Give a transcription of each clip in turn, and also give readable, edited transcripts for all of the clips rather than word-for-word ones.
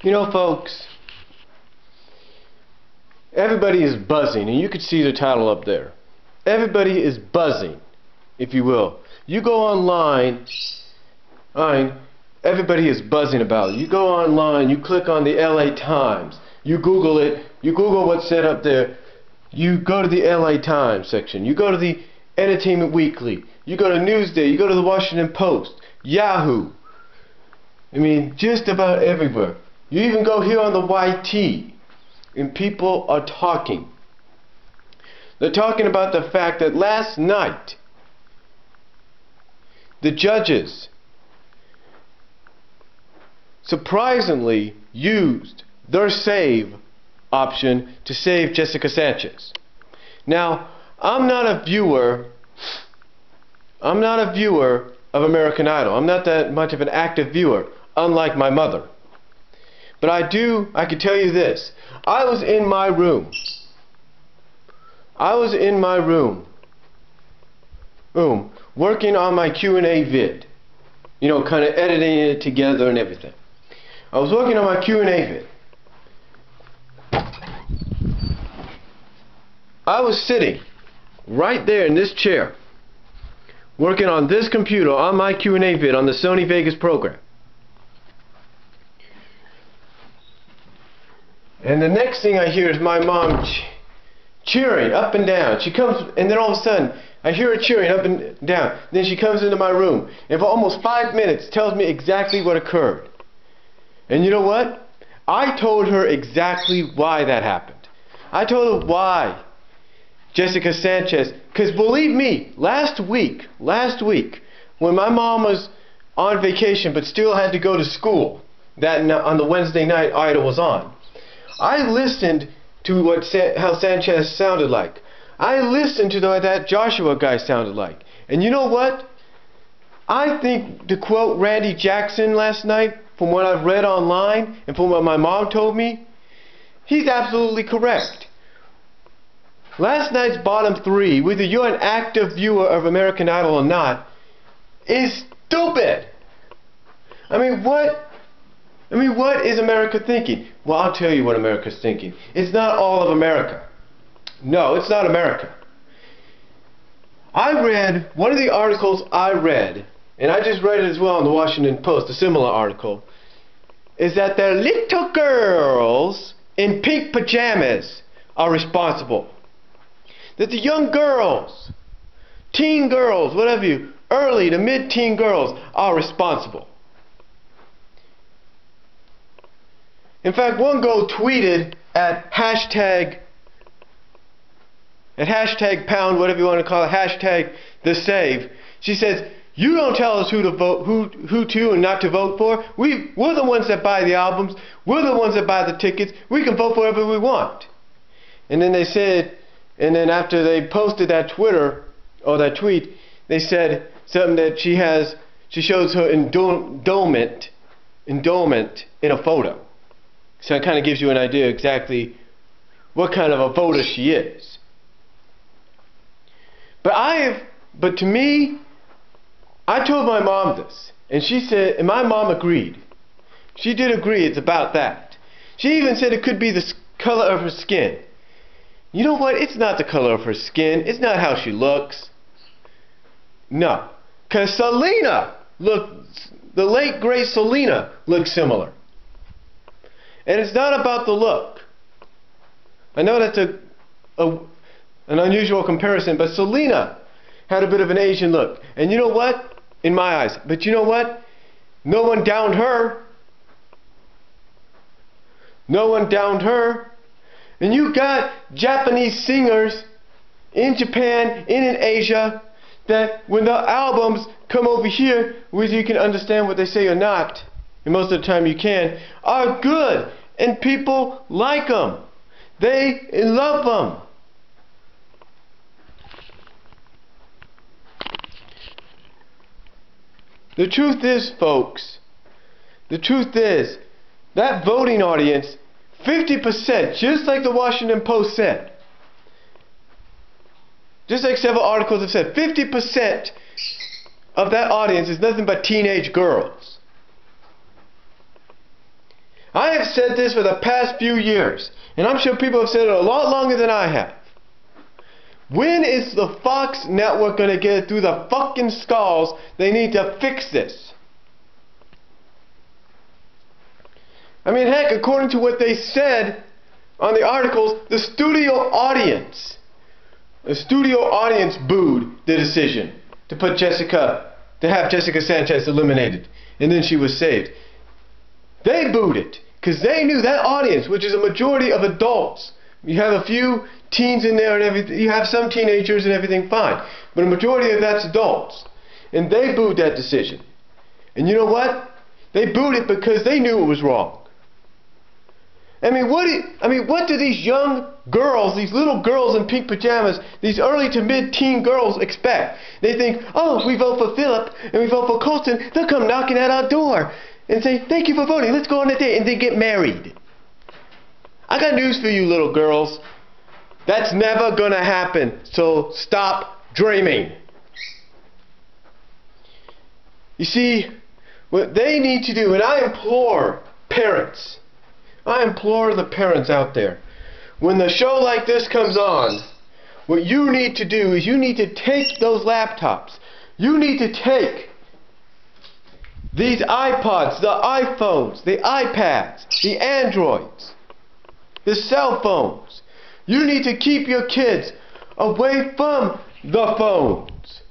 You know, folks, everybody is buzzing, and you can see the title up there. Everybody is buzzing, if you will. You go online, everybody is buzzing about it. You go online, you click on the LA Times, you Google it, you Google what's said up there, you go to the LA Times section, you go to the Entertainment Weekly, you go to Newsday, you go to the Washington Post, Yahoo. I mean, just about everywhere. You even go here on the YT, and people are talking. They're talking about the fact that last night, the judges surprisingly used their save option to save Jessica Sanchez. Now, I'm not a viewer of American Idol. I'm not that much of an active viewer, unlike my mother. But I can tell you this. I was in my room. Working on my Q&A vid. You know, kind of editing it together and everything. I was working on my Q&A vid. I was sitting right there in this chair, working on this computer on my Q&A vid on the Sony Vegas program. And the next thing I hear is my mom cheering up and down. She comes, and then all of a sudden, I hear her cheering up and down. Then she comes into my room, and for almost 5 minutes tells me exactly what occurred. And you know what? I told her exactly why that happened. I told her why Jessica Sanchez, because believe me, last week, when my mom was on vacation but still had to go to school, on the Wednesday night Idol was on, I listened to how Sanchez sounded like. I listened to what that Joshua guy sounded like. And you know what? I think, to quote Randy Jackson last night, from what I've read online and from what my mom told me, he's absolutely correct. Last night's bottom three, whether you're an active viewer of American Idol or not, is stupid. I mean, what is America thinking? Well, I'll tell you what America's thinking. It's not all of America. No, it's not America. I read, one of the articles I read, and I just read it as well in the Washington Post, a similar article, is that the little girls in pink pajamas are responsible. That the young girls, teen girls, whatever early to mid-teen girls are responsible. In fact, one girl tweeted at hashtag pound, whatever you want to call it, hashtag the save. She says, "You don't tell us who to vote, who to and not to vote for. We're the ones that buy the albums. We're the ones that buy the tickets. We can vote for whoever we want." And then they said, and then after they posted that that tweet, they said something that she shows her endowment in a photo. So it kind of gives you an idea exactly what kind of a voter she is. But to me, I told my mom this, and she said, and my mom agreed. She did agree it's about that. She even said it could be the color of her skin. You know what? It's not the color of her skin. It's not how she looks. No. Because the late great Selena looked similar. And it's not about the look. I know that's an unusual comparison, but Selena had a bit of an Asian look. And you know what? In my eyes. But you know what? No one downed her. No one downed her. And you got Japanese singers in Japan and in Asia that when the albums come over here, whether you can understand what they say or not, and most of the time you can, are good. And people like them. They love them. The truth is, folks, the truth is, that voting audience, 50%, just like the Washington Post said, just like several articles have said, 50% of that audience is nothing but teenage girls. I have said this for the past few years, and I'm sure people have said it a lot longer than I have. When is the Fox network going to get it through the fucking skulls? They need to fix this. I mean, heck, according to what they said on the articles, the studio audience booed the decision to have Jessica Sanchez eliminated, and then she was saved. They booed it because they knew that audience, which is a majority of adults. You have a few teens in there and everything. You have some teenagers and everything fine, but a majority of that's adults, and they booed that decision. And you know what? They booed it because they knew it was wrong. I mean, what do these young girls, these little girls in pink pajamas, these early to mid-teen girls expect? They think, oh, if we vote for Philip and we vote for Colton, they'll come knocking at our door and say, thank you for voting, let's go on a date, and then get married. I got news for you, little girls. That's never gonna happen, so stop dreaming. You see, what they need to do, and I implore parents, the parents out there, when the show like this comes on, what you need to do is you need to take those laptops, you need to take these iPods, the iPhones, the iPads, the Androids, the cell phones. You need to keep your kids away from the phones.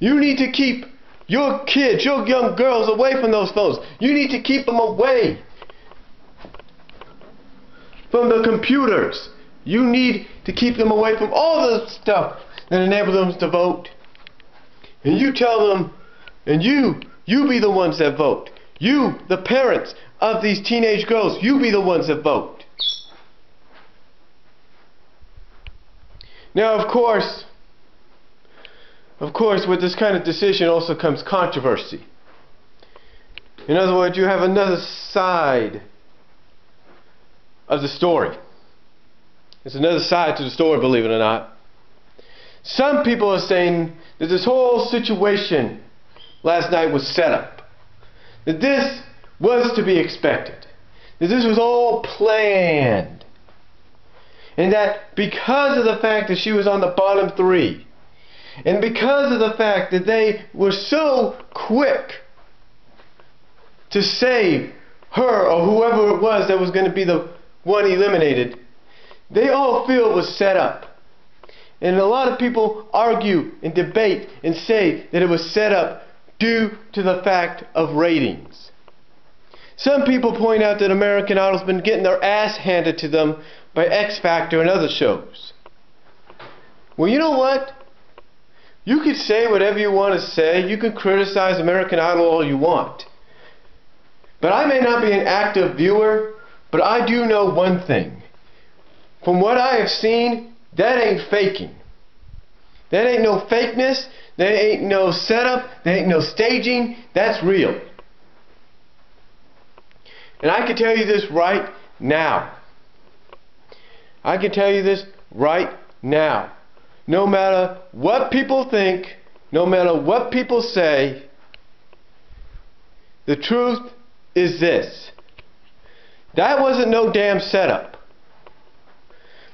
You need to keep your kids, your young girls away from those phones. You need to keep them away from the computers. You need to keep them away from all the stuff that enables them to vote. And you tell them, and you be the ones that vote. You, the parents of these teenage girls, you be the ones that vote. Now, of course, with this kind of decision also comes controversy. In other words, you have another side of the story. There's another side to the story, believe it or not. Some people are saying that this whole situation last night was set up. That this was to be expected. That this was all planned. And that because of the fact that she was on the bottom three, and because of the fact that they were so quick to save her or whoever it was that was going to be the one eliminated, they all feel it was set up. And a lot of people argue and debate and say that it was set up due to the fact of ratings. Some people point out that American Idol's been getting their ass handed to them by X Factor and other shows. Well, you know what? You can say whatever you want to say. You can criticize American Idol all you want. But I may not be an active viewer, but I do know one thing. From what I have seen, that ain't faking. That ain't no fakeness. That ain't no setup. That ain't no staging. That's real. And I can tell you this right now. I can tell you this right now. No matter what people think, no matter what people say, the truth is this. That wasn't no damn setup.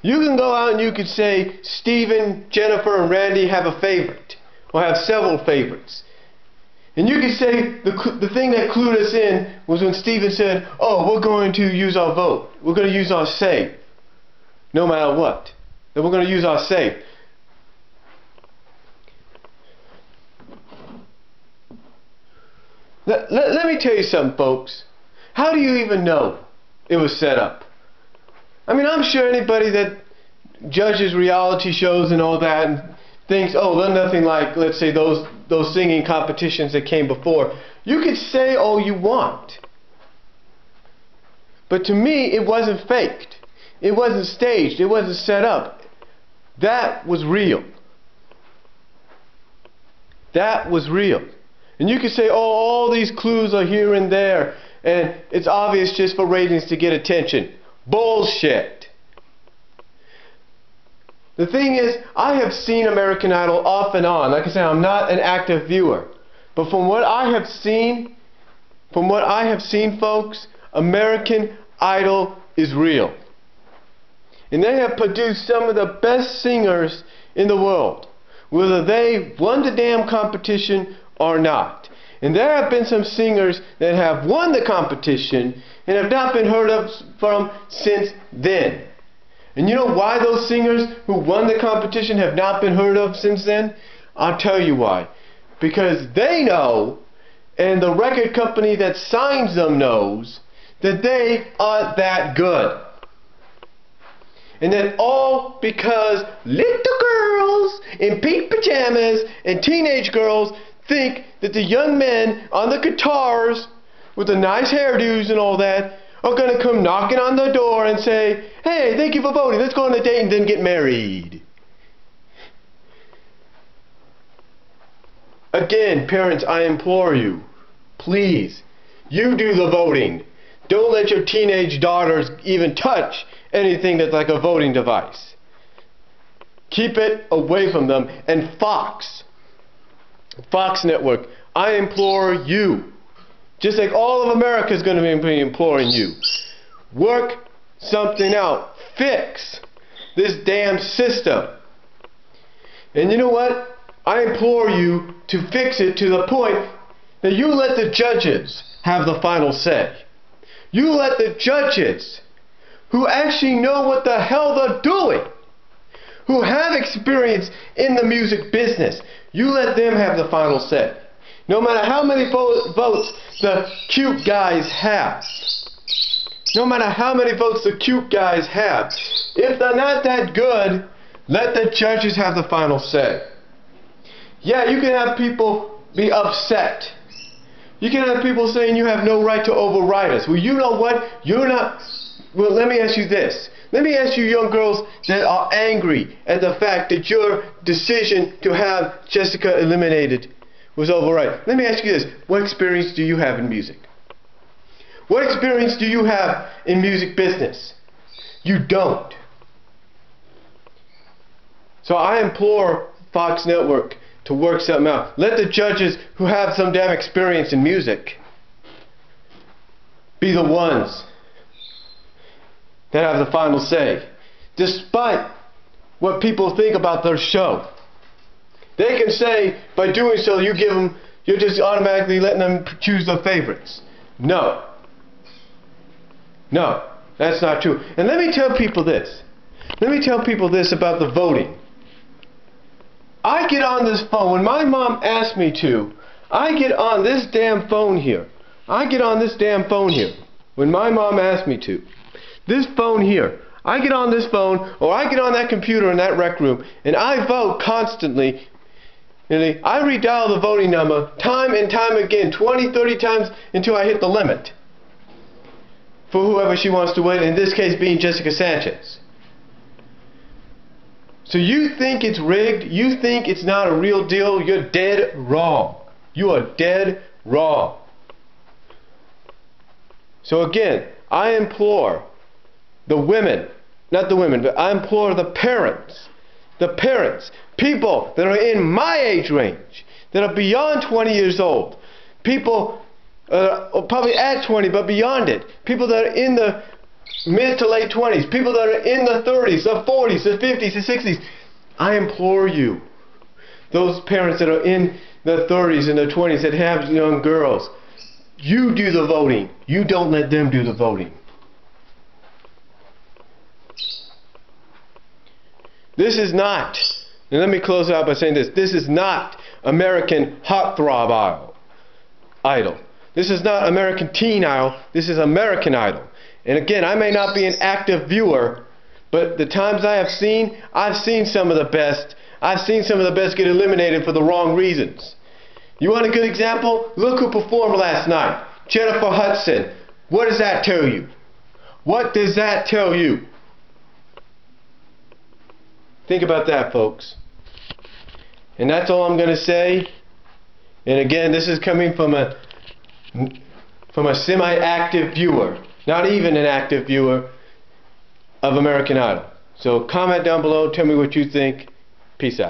You can go out and you can say Steven, Jennifer, and Randy have a favorite, or have several favorites. And you can say the thing that clued us in was when Steven said, oh, we're going to use our vote. We're going to use our say. No matter what. That we're going to use our say. Let me tell you something, folks. How do you even know it was set up? I mean, I'm sure anybody that judges reality shows and all that and thinks, oh, they're nothing like, let's say, those singing competitions that came before. You can say all you want. But to me, it wasn't faked. It wasn't staged. It wasn't set up. That was real. That was real. And you can say, oh, all these clues are here and there, and it's obvious just for ratings to get attention. Bullshit. The thing is, I have seen American Idol off and on. Like I said, I'm not an active viewer. But from what I have seen, folks, American Idol is real. And they have produced some of the best singers in the world, whether they won the damn competition or not. And there have been some singers that have won the competition and have not been heard of from since then. And you know why those singers who won the competition have not been heard of since then? I'll tell you why. Because they know, and the record company that signs them knows, that they aren't that good. And then all because little girls in pink pajamas and teenage girls think that the young men on the guitars with the nice hairdos and all that are going to come knocking on the door and say, "Hey, thank you for voting. Let's go on a date and then get married." Again, parents, I implore you, please, you do the voting. Don't let your teenage daughters even touch anything that's like a voting device. Keep it away from them. And Fox Network, I implore you, just like all of America is going to be imploring you, work something out. Fix this damn system. And you know what? I implore you to fix it to the point that you let the judges have the final say. You let the judges who actually know what the hell they're doing, who have experience in the music business, you let them have the final say. No matter how many votes the cute guys have. No matter how many votes the cute guys have. If they're not that good, let the judges have the final say. Yeah, you can have people be upset. You can have people saying you have no right to override us. Well, you know what? You're not... Well, let me ask you this. Let me ask you young girls that are angry at the fact that your decision to have Jessica eliminated was overridden. Let me ask you this. What experience do you have in music? What experience do you have in music business? You don't. So I implore Fox Network to work something out. Let the judges who have some damn experience in music be the ones that have the final say, despite what people think about their show. They can say, by doing so, you're just automatically letting them choose their favorites. No. No, that's not true. And let me tell people this. Let me tell people this about the voting. I get on this phone, when my mom asks me to, I get on this damn phone here. I get on this damn phone here, when my mom asks me to. This phone here. I get on this phone, or I get on that computer in that rec room, and I vote constantly. I redial the voting number time and time again, 20, 30 times until I hit the limit for whoever she wants to win, in this case being Jessica Sanchez. So you think it's rigged? You think it's not a real deal? You're dead wrong. You are dead wrong. So again, I implore the women, not the women, but I implore the parents, people that are in my age range, that are beyond 20 years old, people probably at 20 but beyond it, people that are in the mid to late 20s, people that are in the 30s, the 40s, the 50s, the 60s. I implore you, those parents that are in the 30s and the 20s that have young girls, you do the voting. You don't let them do the voting. This is not, and let me close out by saying this, this is not American Heartthrob Idol. This is not American Teen Idol. This is American Idol. And again, I may not be an active viewer, but the times I've seen some of the best. I've seen some of the best get eliminated for the wrong reasons. You want a good example? Look who performed last night. Jennifer Hudson. What does that tell you? What does that tell you? Think about that, folks. And that's all I'm going to say. And again, this is coming from a semi-active viewer, not even an active viewer of American Idol. So comment down below, tell me what you think. Peace out.